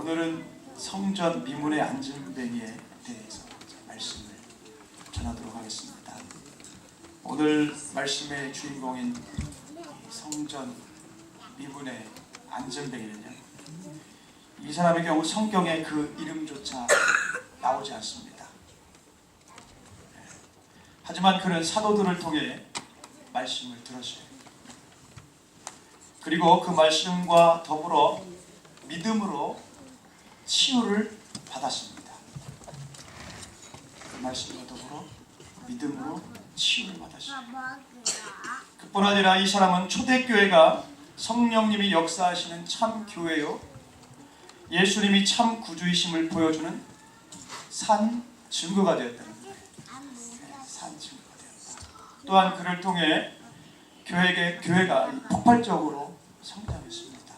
오늘은 성전 미문의 안전뱅이에 대해서 말씀을 전하도록 하겠습니다. 오늘 말씀의 주인공인 성전 미문의 안전뱅이는요, 이 사람의 경우 성경에 그 이름조차 나오지 않습니다. 하지만 그는 사도들을 통해 말씀을 들었어요. 그리고 그 말씀과 더불어 믿음으로 치유를 받았습니다. 그 말씀과 더불어 믿음으로 치유를 받았습니다. 그뿐 아니라 이 사람은 초대교회가 성령님이 역사하시는 참 교회요, 예수님이 참 구주이심을 보여주는 산 증거가 되었다는 거예요. 산 증거가 되었다. 또한 그를 통해 교회가 폭발적으로 성장했습니다.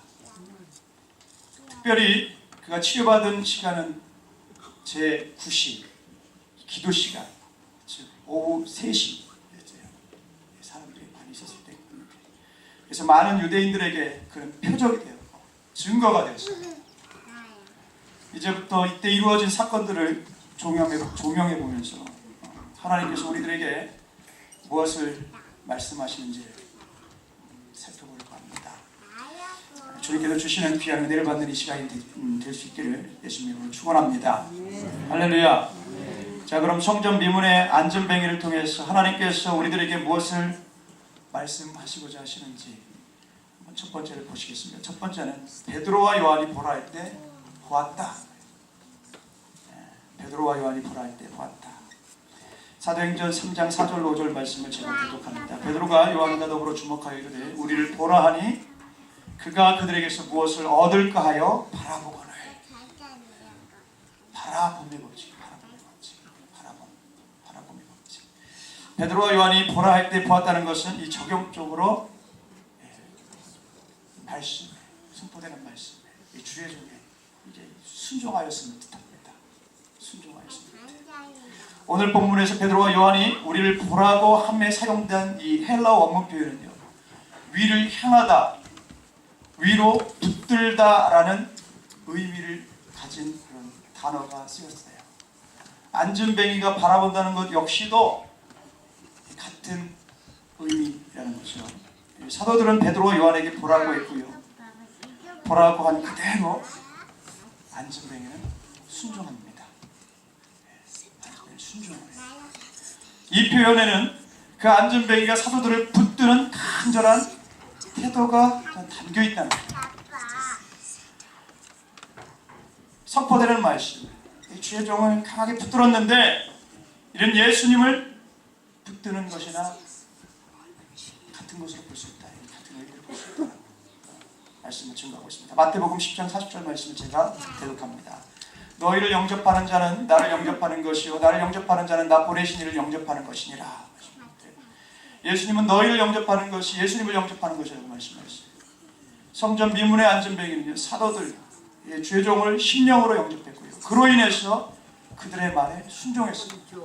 특별히 그가 치유받은 시간은 제9시 기도 시간, 즉 오후 3시였어요. 사람들이 많이 있었을 때. 그래서 많은 유대인들에게 그런 표적이 되었고 증거가 되었어요. 이제부터 이때 이루어진 사건들을 조명해 보면서 하나님께서 우리들에게 무엇을 말씀하시는지 살펴보려고 합니다. 주님께서 주시는 귀한 은혜를 받는 이 시간이 될 수 있기를 예수님으로 축원합니다. 할렐루야. 자, 그럼 성전 미문의 안전뱅이를 통해서 하나님께서 우리들에게 무엇을 말씀하시고자 하시는지 첫 번째를 보시겠습니다. 첫 번째는 베드로와 요한이 보라 할 때 보았다. 베드로와 요한이 보라 할 때 보았다. 사도행전 3장 4절 5절 말씀을 제가 교독합니다. 베드로가 요한과 더불어 주목하여 이르되 우리를 보라 하니 그가 그들에게서 무엇을 얻을까 하여 바라보거늘. 바라봄의 법칙. 베드로와 요한이 보라 할 때 보았다는 것은 이 적용적으로 말씀에 선포되는 말씀에 이 주의 종에 이제 순종하였음을 뜻합니다. 순종하였음을 뜻합니다. 오늘 본문에서 베드로와 요한이 우리를 보라고 함에 사용된 이 헬라어 원문 표현은요, 위를 향하다, 위로 붙들다라는 의미를 가진 그런 단어가 쓰였어요. 안전뱅이가 바라본다는 것 역시도 같은 의미라는 거죠. 사도들은 베드로와 요한에게 보라고 했고요, 보라고 한 그대로 안전뱅이는 순종합니다. 이 표현에는 그 안전뱅이가 사도들을 붙드는 간절한 태도가 담겨 있다는 거예요. 선포되는 말씀, 이 주의 종을 강하게 붙들었는데 이런 예수님을 붙드는 것이나 같은 것으로 볼 수 있다. 같은 의미를 볼 수 있다. 말씀을 증거하고 있습니다. 마태복음 10장 40절 말씀을 제가 대독합니다. 너희를 영접하는 자는 나를 영접하는 것이요, 나를 영접하는 자는 나 보내신 이를 영접하는 것이니라. 예수님은 너희를 영접하는 것이 예수님을 영접하는 것이라고 말씀하셨어요. 성전 미문의 안전뱅이는요, 사도들 주의 종을 심령으로 영접했고요, 그로 인해서 그들의 말에 순종했습니다.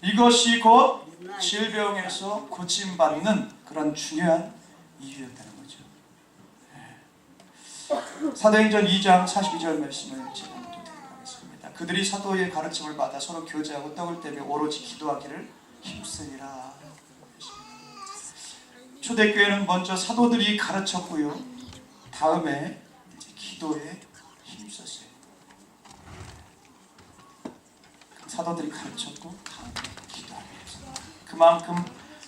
이것이 곧 질병에서 고침받는 그런 중요한 이유였다는 거죠. 사도행전 2장 42절 말씀을 제가 하겠습니다. 그들이 사도의 가르침을 받아 서로 교제하고 떡을 떼며 오로지 기도하기를 힘쓰니라. 초대교회는 먼저 사도들이 가르쳤고요, 다음에 이제 기도에 힘썼어요. 사도들이 가르쳤고 다음에 기도하기 위해서. 그만큼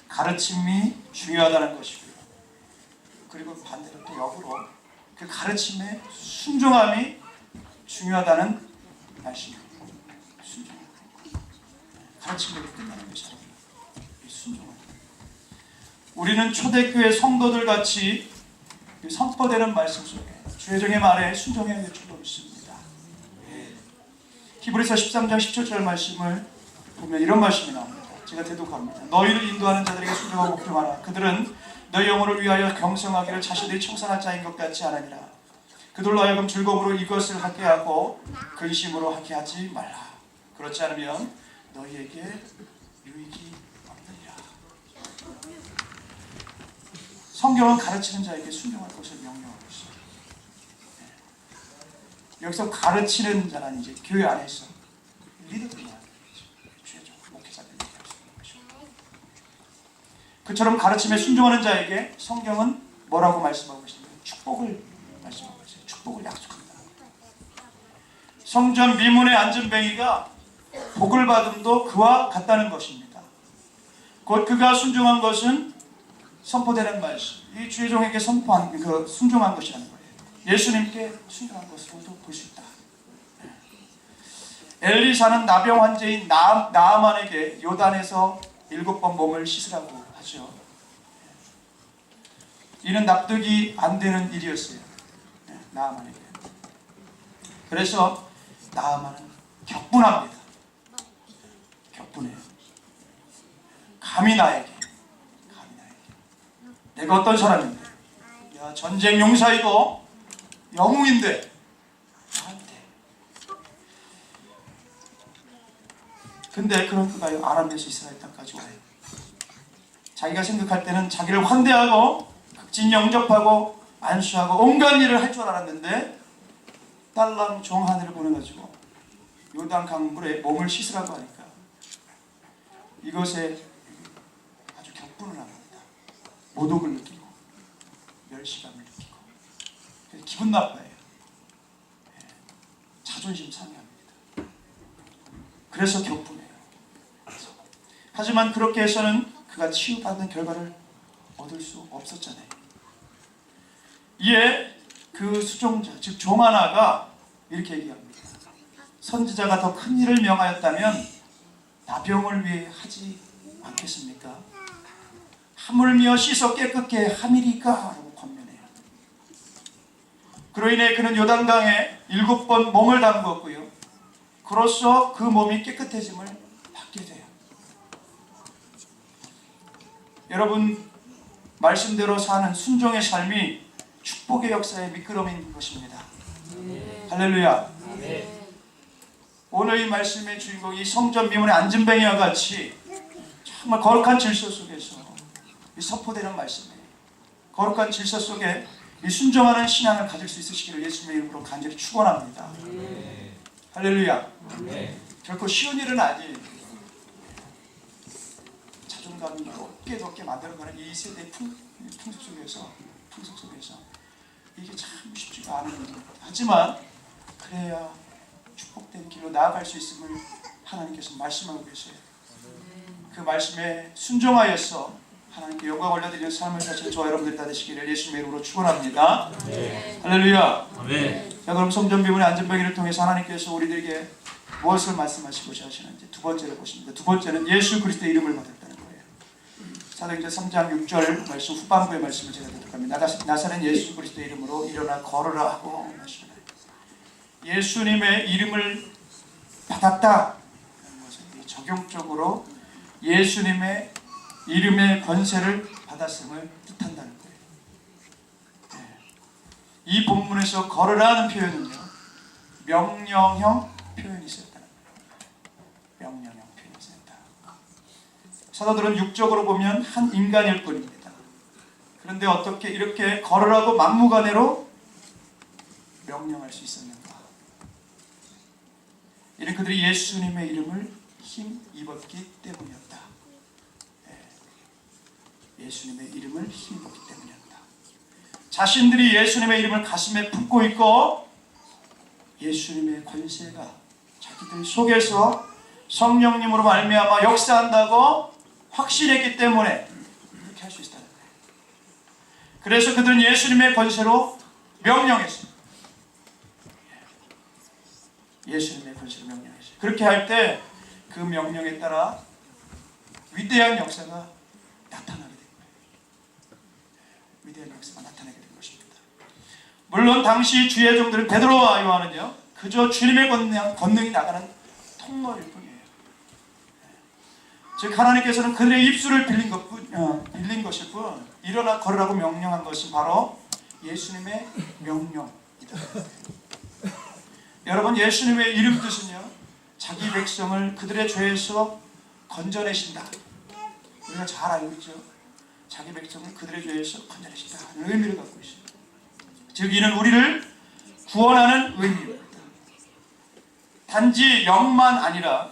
가르침이 중요하다는 것이고요, 그리고 반대로 또 역으로 그 가르침의 순종함이 중요하다는 말씀입니다. 순종. 가르침으로 끝나는 것이 아니라 순종을. 우리는 초대교회 성도들 같이 선포되는 말씀 속에 주의 종의 말에 순종해야 될 줄로 믿습니다. 히브리서 13장 17절 말씀을 보면 이런 말씀이 나옵니다. 제가 대독합니다. 너희를 인도하는 자들에게 순종하고 복종하라. 그들은 너희 영혼을 위하여 경성하기를 자신들이 청산한 자인 것 같지 않으니라. 그들로 하여금 즐거움으로 이것을 하게 하고 근심으로 하게 하지 말라. 그렇지 않으면 너희에게 유익이 없느니라. 성경은 가르치는 자에게 순종할 것을 명령하고 있습니다. 여기서 가르치는 자는 이제 교회 안에서 리더들이 말하는 거죠. 주의종, 목회자들이 얘기할 수 있는 것이죠. 그처럼 가르침에 순종하는 자에게 성경은 뭐라고 말씀하고 계십니까? 축복을 말씀하고 있어요. 축복을 약속합니다. 성전 미문의 앉은뱅이가 복을 받음도 그와 같다는 것입니다. 곧 그가 순종한 것은 선포되는 말씀, 이 주의 종에게 선포한 순종한 것이라는 거예요. 예수님께 순종한 것으로도 볼 수 있다. 엘리사는 나병 환자인 나아만에게 요단에서 7번 몸을 씻으라고 하죠. 이는 납득이 안 되는 일이었어요. 나아만에게. 그래서 나아만은 격분합니다. 격분해요. 감히 나에게 내가 어떤 사람인데, 야, 전쟁 용사이고 영웅인데 나한테. 근데 그런 그가 아람에서 이스라엘 땅까지 와요. 자기가 생각할 때는 자기를 환대하고 극진 영접하고 안수하고 온갖 일을 할 줄 알았는데 딸랑 종 하나를 보내가지고 요단 강물에 몸을 씻으라고 하니까 이것에 아주 격분을 합니다. 모독을 느끼고 멸시감을 느끼고 기분 나빠해요. 자존심 상해합니다. 그래서 격분해요. 하지만 그렇게 해서는 그가 치유받는 결과를 얻을 수 없었잖아요. 이에 그 수종자, 즉 종 하나가 이렇게 얘기합니다. 선지자가 더 큰 일을 명하였다면 나병을 위해 하지 않겠습니까? 하물며 씻어 깨끗게 함이리까? 라고 권면해요. 그로 인해 그는 요단강에 7번 몸을 담궜고요. 그로써 그 몸이 깨끗해짐을 받게 돼요. 여러분, 말씀대로 사는 순종의 삶이 축복의 역사의 미끄럼인 것입니다. 할렐루야. 오늘 이 말씀의 주인공이 성전 미문의 앉은뱅이와 같이 정말 거룩한 질서 속에서 선포되는 말씀이에요. 거룩한 질서 속에 이 순종하는 신앙을 가질 수 있으시기를 예수님의 이름으로 간절히 축원합니다. 할렐루야. 결코 쉬운 일은 아니에요. 자존감이 높게 만들어가는 이 세대의 풍속 속에서 이게 참 쉽지가 않은 일입니다. 하지만 그래야 축복된 길로 나아갈 수 있음을 하나님께서 말씀하고 계세요. 그 말씀에 순종하여서 하나님께 영광 올려드리는 삶을 사시는 저와 여러분들 다 되시기를 예수님의 이름으로 축원합니다. 할렐루야. 자, 그럼 성전 비문의 앉은뱅이를 통해서 하나님께서 우리들에게 무엇을 말씀하시고자 하시는지 두 번째를 보십니다. 두 번째는 예수 그리스도의 이름을 받았다는 거예요. 사도행전 3장 6절 말씀 후반부의 말씀을 제가 드릴겁니다. 나사렛 예수 그리스도의 이름으로 일어나 걸으라 하고 말씀을 해요. 예수님의 이름을 받았다. 적용적으로 예수님의 이름의 권세를 받았음을 뜻한다는 거예요. 이 본문에서 걸으라는 표현은요, 명령형 표현이 있었다는 거예요. 명령형 표현이 있었다. 사도들은 육적으로 보면 한 인간일 뿐입니다. 그런데 어떻게 이렇게 걸으라고 막무가내로 명령할 수 있었는가? 이는 그들이 예수님의 이름을 힘입었기 때문이었다. 예수님의 이름을 힘입었기 때문이었다. 자신들이 예수님의 이름을 가슴에 품고 있고 예수님의 권세가 자기들 속에서 성령님으로 말미암아 역사한다고 확신했기 때문에 그렇게 할 수 있다는 거예요. 그래서 그들은 예수님의 권세로 명령했어요. 예수님의 권세로 명령했어요. 그렇게 할 때 그 명령에 따라 위대한 역사가 나타나게 된 거예요. 위대한 역사가 나타나게 된 것입니다. 물론 당시 주의 종들은 베드로와 요한은요, 그저 주님의 권능이 나가는 통로일 뿐이에요. 즉 하나님께서는 그들의 입술을 빌린 것일 뿐 일어나 걸으라고 명령한 것은 바로 예수님의 명령이다. 여러분, 예수님의 이름 뜻은요, 자기 백성을 그들의 죄에서 건져내신다. 우리가 잘 알고 있죠. 자기 백성을 그들의 죄에서 건져내신다 하는 의미를 갖고 있습니다. 즉 이는 우리를 구원하는 의미입니다. 단지 영만 아니라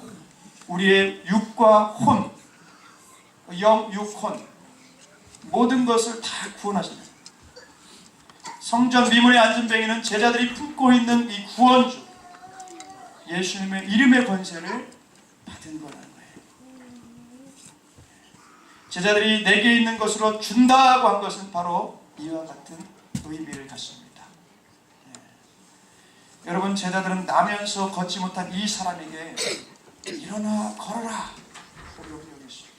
우리의 육과 혼, 영, 육, 혼 모든 것을 다 구원하십니다. 성전 미문에 앉은 뱅이는 제자들이 품고 있는 이 구원주 예수님의 이름의 권세를 받은 거라는 거예요. 제자들이 내게 있는 것으로 준다고 한 것은 바로 이와 같은 의미를 갖습니다. 여러분, 제자들은 나면서 걷지 못한 이 사람에게 일어나 걸어라 여겼습니다.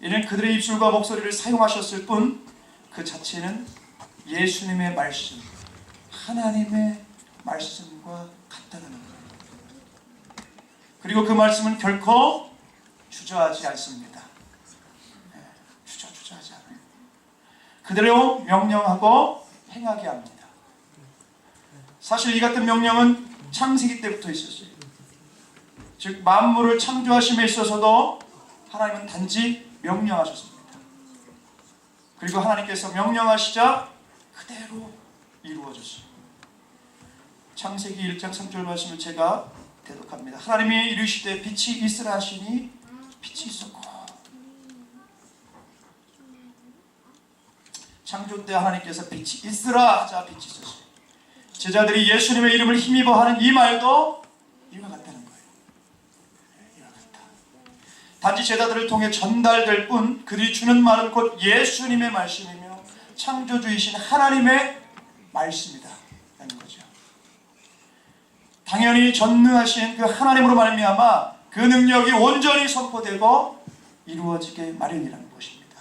이는 그들의 입술과 목소리를 사용하셨을 뿐 그 자체는 예수님의 말씀, 하나님의 말씀과 같다는 거예요. 그리고 그 말씀은 결코 주저하지 않습니다. 주저하지 않아요. 그대로 명령하고 행하게 합니다. 사실 이 같은 명령은 창세기 때부터 있었어요. 즉 만물을 창조하심에 있어서도 하나님은 단지 명령하셨습니다. 그리고 하나님께서 명령하시자 그대로 이루어졌어요. 창세기 1장 3절 말씀을 제가 대독합니다. 하나님이 이르시되 빛이 있으라 하시니 빛이 있었고. 창조 때 하나님께서 빛이 있으라 하자 빛이 있었어요. 제자들이 예수님의 이름을 힘입어 하는 이 말도 이와 같다는 거예요. 이와 같다. 단지 제자들을 통해 전달될 뿐 그들이 주는 말은 곧 예수님의 말씀이며 창조주이신 하나님의 말씀이다 라는 거죠. 당연히 전능하신 그 하나님으로 말미암아 그 능력이 온전히 선포되고 이루어지게 마련이라는 것입니다.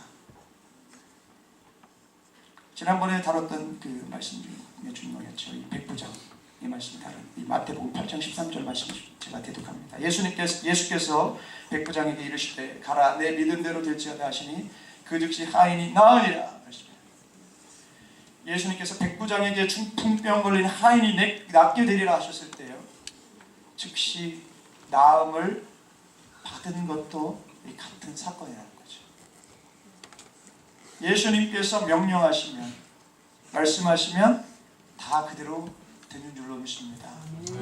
지난번에 다뤘던 그 말씀 중에 중요했죠. 이 백부장의 말씀이 다른 이 마태복음 8장 13절 말씀 제가 대독합니다. 예수께서 백부장에게 이르시되 가라 내 믿은 대로 될지어다 하시니 그 즉시 하인이 나으니라. 예수님께서 백부장에게 중풍병 걸린 하인이 낫게 되리라 하셨을 때요, 즉시 나음을 받은 것도 같은 사건이라는 거죠. 예수님께서 명령하시면, 말씀하시면 다 그대로 되는 줄로 믿습니다.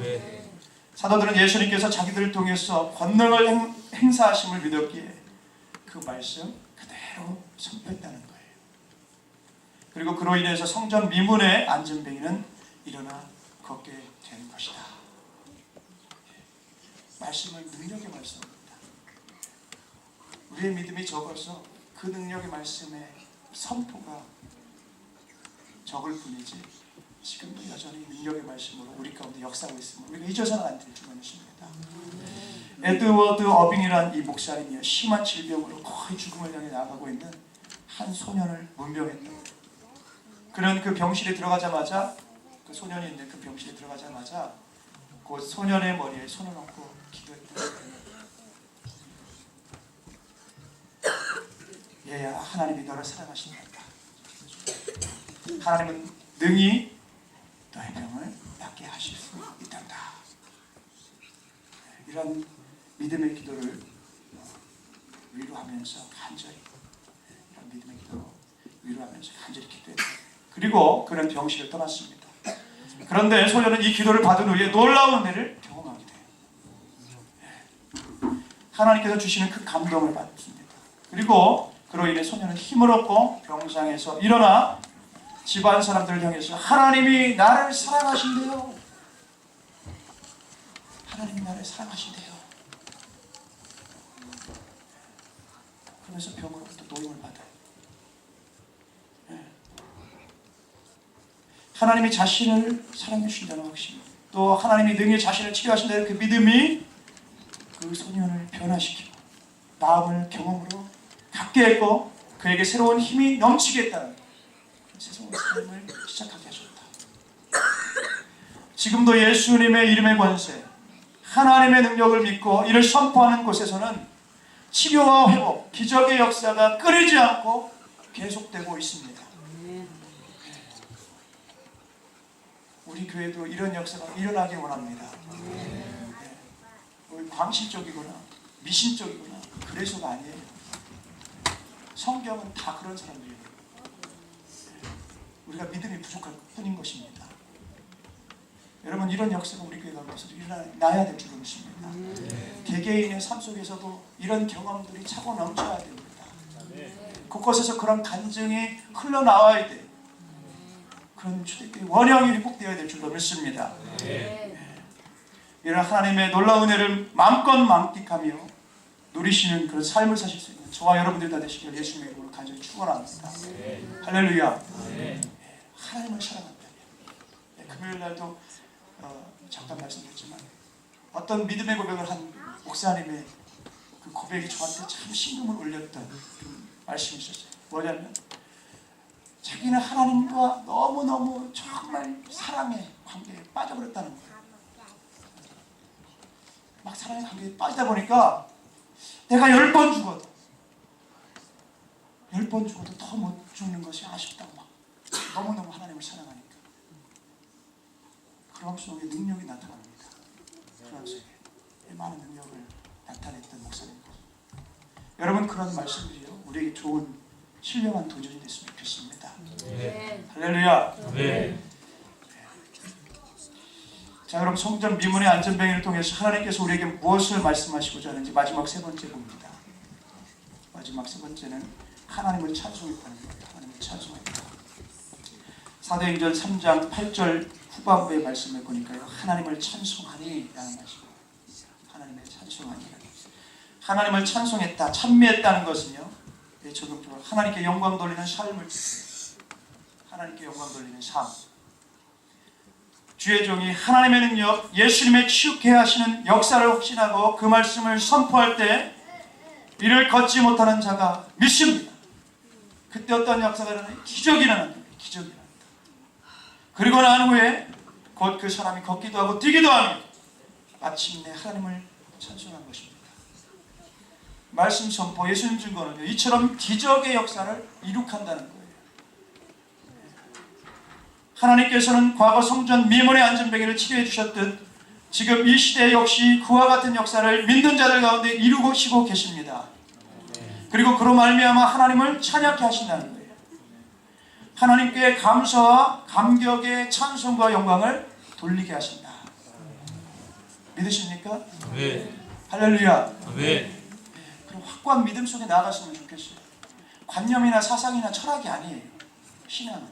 네. 사도들은 예수님께서 자기들을 통해서 권능을 행사하심을 믿었기에 그 말씀 그대로 선포했다는 거예요. 그리고 그로 인해서 성전 미문에 앉은 뱅이는 일어나 걷게 된 것이다. 말씀은 능력의 말씀입니다. 우리의 믿음이 적어서 그 능력의 말씀의 선포가 적을 뿐이지 지금도 여전히 능력의 말씀으로 우리 가운데 역사하고 있음을 우리가 잊어서는 안 될 줄만 믿습니다. 에드워드 어빙이란 이 목사님이요, 심한 질병으로 거의 죽음을 향해 나아가고 있는 한 소년을 문병했다. 그는 그 병실에 들어가자마자, 그 소년이 있는 그 병실에 들어가자마자 그 소년의 머리에 손을 얹고 기도했다. 얘야, 하나님이 너를 사랑하신다. 하나님은 능히 너의 병을 낫게 하실 수 있단다. 이런 믿음의 기도를 위로하면서 간절히, 이런 믿음의 기도로 위로하면서 간절히 기도했다. 그리고 그는 병실을 떠났습니다. 그런데 소년은 이 기도를 받은 후에 놀라운 은혜를 경험하게 돼요. 하나님께서 주시는 그 감동을 받습니다. 그리고 그로 인해 소년은 힘을 얻고 병상에서 일어나 집안 사람들을 향해서 하나님이 나를 사랑하신대요. 하나님이 나를 사랑하신대요. 그러면서 병으로부터 노임을 받아요. 하나님이 자신을 사랑해 주신다는 확신, 또 하나님이 능히 자신을 치료하신다는 그 믿음이 그 소년을 변화시키고 마음을 경험으로 갖게 했고 그에게 새로운 힘이 넘치게 했다는 새로운 삶을 시작하게 하셨다. 지금도 예수님의 이름의 권세, 하나님의 능력을 믿고 이를 선포하는 곳에서는 치료와 회복, 기적의 역사가 끊이지 않고 계속되고 있습니다. 우리 교회도 이런 역사가 일어나길 원합니다. 광신적이거나 미신적이거나 그래서가 아니에요. 성경은 다 그런 사람들이에요. 우리가 믿음이 부족할 뿐인 것입니다. 여러분, 이런 역사가 우리 교회 가운데서도 일어나야 될 줄로 믿습니다. 개개인의 삶 속에서도 이런 경험들이 차고 넘쳐야 됩니다. 곳곳에서 그런 간증이 흘러나와야 돼. 그런 주택들이 원형이 회복되어야 될 줄로 믿습니다. 이런 하나님의 놀라운 은혜를 마음껏 만끽하며 누리시는 그런 삶을 사실 수 있는 저와 여러분들 다 되시길 예수님의 이름으로 간절히 축원합니다. 할렐루야. 하나님을 사랑한다면, 금요일 날도 잠깐 말씀드렸지만 어떤 믿음의 고백을 한 목사님의 그 고백이 저한테 참 심금을 울렸던 말씀이 있었어요. 뭐냐면 자기는 하나님과 너무너무 정말 사랑의 관계에 빠져버렸다는 거예요. 막 사랑의 관계에 빠지다 보니까 내가 10번 죽어도 더 못 죽는 것이 아쉽다고 막 너무너무 하나님을 사랑하니까 그 마음 속에 능력이 나타납니다. 그 마음 속에 많은 능력을 나타냈던 목사님입니다. 여러분, 그런 말씀들이요 우리에게 좋은 신령한 도전이 됐으면 좋겠습니다. 할렐루야. 자, 여러분, 성전 미문의 안전뱅이를 통해서 하나님께서 우리에게 무엇을 말씀하시고자 하는지 마지막 세 번째 봅니다. 마지막 세 번째는 하나님을 찬송했다는 거예요. 하나님을 찬송했다. 사도행전 3장 8절 후반부의 말씀을 보니까요, 하나님을 찬송하니 라는 말씀. 하나님을 찬송하니. 하나님을 찬송했다, 찬미했다는 것은요, 적극적으로 하나님께 영광 돌리는 삶을, 하나님께 영광 돌리는 삶. 주의 종이 하나님의 능력, 예수님의 치유케 하시는 역사를 확신하고 그 말씀을 선포할 때 이를 걷지 못하는 자가 믿습니다. 그때 어떤 역사가 일어나요? 기적이 일어납니다. 기적이 일어납니다. 그리고 난 후에 곧 그 사람이 걷기도 하고 뛰기도 하며 마침내 하나님을 찬송한 것입니다. 말씀 선포, 예수님 증거는요, 이처럼 기적의 역사를 이룩한다는 거예요. 하나님께서는 과거 성전 미문의 안전뱅이를 치료해 주셨듯 지금 이 시대 역시 그와 같은 역사를 믿는 자들 가운데 이루시고 계십니다. 그리고 그로 말미암아 하나님을 찬양케 하신다는 거예요. 하나님께 감사와 감격의 찬송과 영광을 돌리게 하신다. 믿으십니까? 할렐루야. 그럼 확고한 믿음 속에 나아갔으면 좋겠어요. 관념이나 사상이나 철학이 아니에요. 신앙은.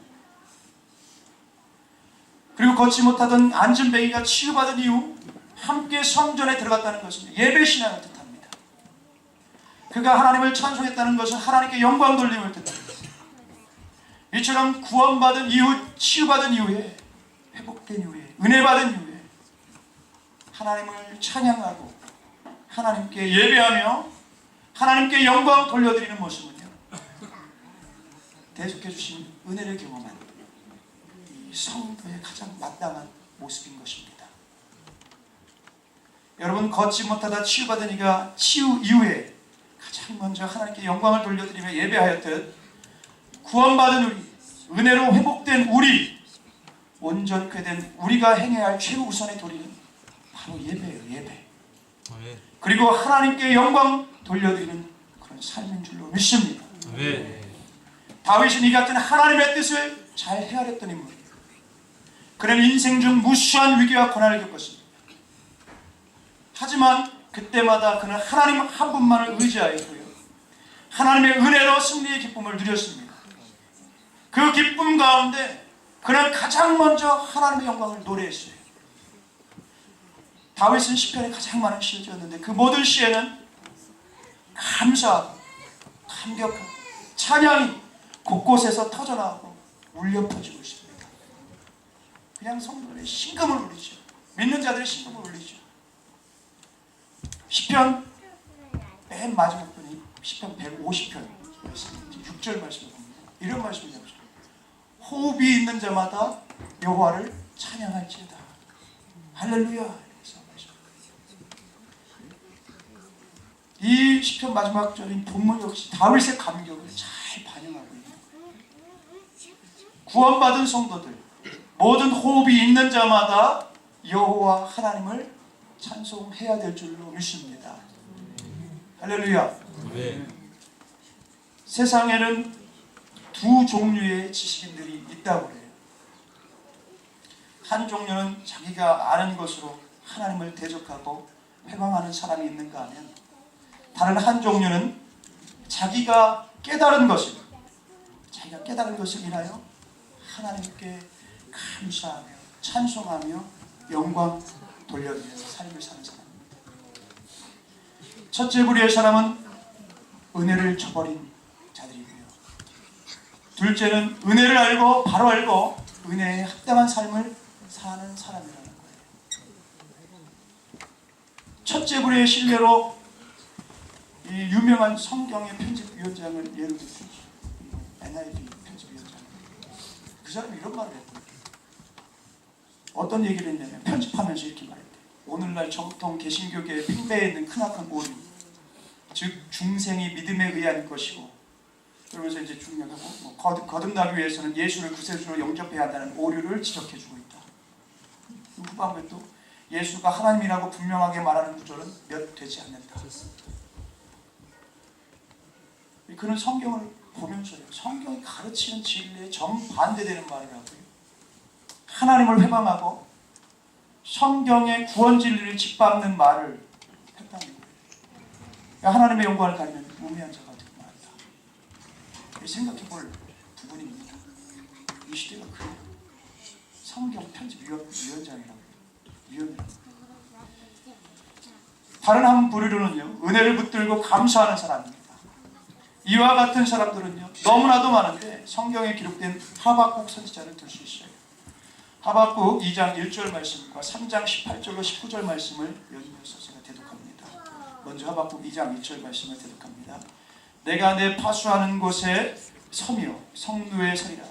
그리고 걷지 못하던 안전뱅이가 치유받은 이후 함께 성전에 들어갔다는 것은 예배신앙을 뜻합니다. 그가 하나님을 찬송했다는 것은 하나님께 영광 돌림을 뜻합니다. 이처럼 구원받은 이후, 치유받은 이후에, 회복된 이후에, 은혜받은 이후에 하나님을 찬양하고 하나님께 예배하며 하나님께 영광 돌려드리는 모습은요, 대속해 주신 은혜를 경험한 성도의 가장 마땅한 모습인 것입니다. 여러분, 걷지 못하다 치유받은 이가 치유 이후에 가장 먼저 하나님께 영광을 돌려드리며 예배하였듯 구원받은 우리, 은혜로 회복된 우리, 온전케 된 우리가 행해야 할 최우선의 도리는 바로 예배예요. 예배. 그리고 하나님께 영광 돌려드리는 그런 삶인 줄로 믿습니다. 다윗은 이 같은 하나님의 뜻을 잘 헤아렸던 인물이에요. 그는 인생 중 무수한 위기와 고난을 겪었습니다. 하지만 그때마다 그는 하나님 한 분만을 의지하였고요, 하나님의 은혜로 승리의 기쁨을 누렸습니다. 그 기쁨 가운데 그는 가장 먼저 하나님의 영광을 노래했어요. 다윗은 시편에 가장 많은 시를 지었는데 그 모든 시에는 감사하고 감격하고 찬양이 곳곳에서 터져나오고 울려 퍼지고 있습니다. 그냥 성도의 신금을 울리죠. 믿는 자들의 신금을 울리죠. 시편 맨 마지막 편이 시편 150편 6절 말씀을 봅니다. 이런 말씀이 나오죠. 호흡이 있는 자마다 여호와를 찬양할지어다. 할렐루야. 이 시편 마지막 절인 본문 역시 다윗의 감격을 잘 반영하고 있는 거예요. 구원받은 성도들, 모든 호흡이 있는 자마다 여호와 하나님을 찬송해야 될 줄로 믿습니다. 할렐루야. 세상에는 두 종류의 지식인들이 있다고 그래요. 한 종류는 자기가 아는 것으로 하나님을 대적하고 회방하는 사람이 있는가 하면, 다른 한 종류는 자기가 깨달은 것을 인하여 하나님께 감사하며 찬송하며 영광 돌려드리면서 삶을 사는 사람입니다. 첫째 부류의 사람은 은혜를 저버린 자들이고요. 둘째는 은혜를 알고 바로 알고 은혜에 합당한 삶을 사는 사람이라는 거예요. 첫째 부류의 신뢰로 이 유명한 성경의 편집위원장을 예로 들죠. NIV 편집위원장. 그 사람이 이런 말을 했거든요. 어떤 얘기를 했냐면, 편집하면서 이렇게 말했대요. 오늘날 정통 개신교계의 핑배에 있는 크나큰 오류, 즉 중생이 믿음에 의한 것이고, 그러면서 이제 중요하고 거듭나기 위해서는 예수를 구세주로 영접해야 한다는 오류를 지적해주고 있다. 후반부에 또 예수가 하나님이라고 분명하게 말하는 구절은 몇 되지 않는다. 그는 성경을 보면서요, 성경이 가르치는 진리에 정반대되는 말을 하고요, 하나님을 회방하고 성경의 구원 진리를 짓밟는 말을 했다는 거예요. 하나님의 영광을 가리면 우매한 자가 되고 말한다. 생각해 볼 부분입니다. 이 시대가 그래요. 성경 편집위원장이라고 위원이라고. 다른 한 부류로는요, 은혜를 붙들고 감사하는 사람입니다. 이와 같은 사람들은요, 너무나도 많은데 성경에 기록된 하박국 선지자를 들 수 있어요. 하박국 2장 1절 말씀과 3장 18절로 19절 말씀을 연이어서 제가 대독합니다. 먼저 하박국 2장 1절 말씀을 대독합니다. 내가 내 파수하는 곳에 서며 성루에 서리라.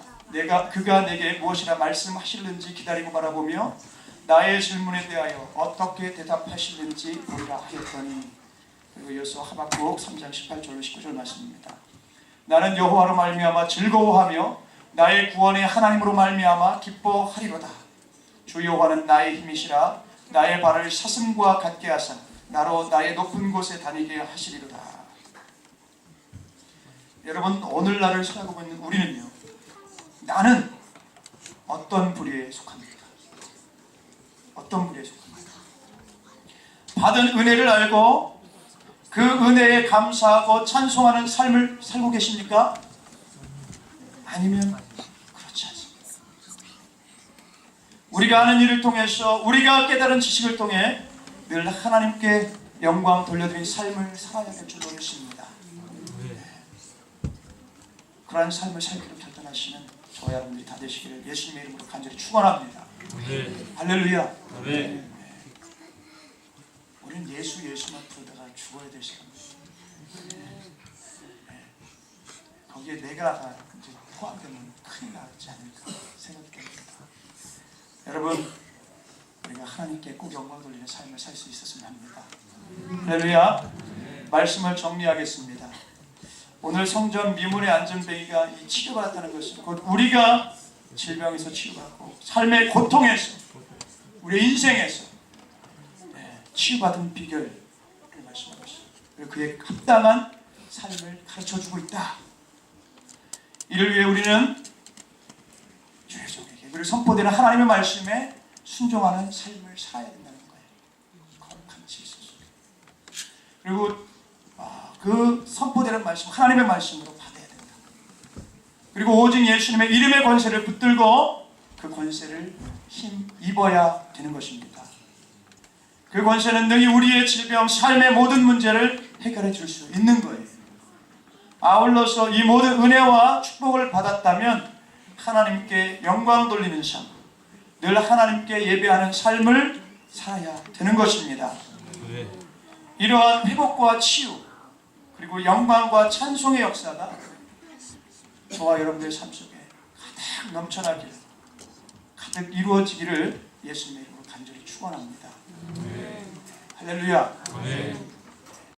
그가 내게 무엇이라 말씀하실는지 기다리고 바라보며 나의 질문에 대하여 어떻게 대답하실는지 보리라 하였더니, 그리고 이어서 하박국 3장 18절로 19절 말씀입니다. 나는 여호와로 말미암아 즐거워하며 나의 구원의 하나님으로 말미암아 기뻐하리로다. 주 여호와는 나의 힘이시라. 나의 발을 사슴과 같게 하사 나로 나의 높은 곳에 다니게 하시리로다. 여러분, 오늘날을 살아가고 있는 우리는요, 나는 어떤 부류에 속합니까? 어떤 부류에 속합니까? 받은 은혜를 알고 그 은혜에 감사하고 찬송하는 삶을 살고 계십니까? 아니면 그렇지 않습니다. 우리가 아는 일을 통해서, 우리가 깨달은 지식을 통해 늘 하나님께 영광 돌려드린 삶을 살아야 될 줄로 믿습니다. 그러한 삶을 살기로 결단하시는 저와 여러분들이 다 되시기를 예수님의 이름으로 간절히 축원합니다. 할렐루야. 우리는 예수만 부르다가 죽어야 될 시간입니다. 거기에 내가 이제 포함되면 큰일 나지 않을까 생각이 됩니다. 여러분, 우리가 하나님께 꼭 영광 돌리는 삶을 살 수 있었으면 합니다. 할렐루야. 말씀을 정리하겠습니다. 오늘 성전 미문의 안전뱅이가 이 치료받았다는 것은 곧 우리가 질병에서 치유받고 삶의 고통에서, 우리의 인생에서 치유받은 비결을 말씀하고 있습니다. 그리고 그에 합당한 삶을 가르쳐주고 있다. 이를 위해 우리는 죄종에게 그리고 선포되는 하나님의 말씀에 순종하는 삶을 살아야 된다는 거예요. 거룩한 질서 속에. 그리고 그 선포되는 말씀, 하나님의 말씀으로 받아야 된다. 그리고 오직 예수님의 이름의 권세를 붙들고 그 권세를 힘입어야 되는 것입니다. 그 권세는 능히 우리의 질병, 삶의 모든 문제를 해결해 줄 수 있는 거예요. 아울러서 이 모든 은혜와 축복을 받았다면 하나님께 영광 돌리는 삶, 늘 하나님께 예배하는 삶을 살아야 되는 것입니다. 이러한 회복과 치유, 그리고 영광과 찬송의 역사가 저와 여러분들의 삶 속에 가득 넘쳐나기를, 가득 이루어지기를 예수님의 이름으로 간절히 축원합니다. 할렐루야.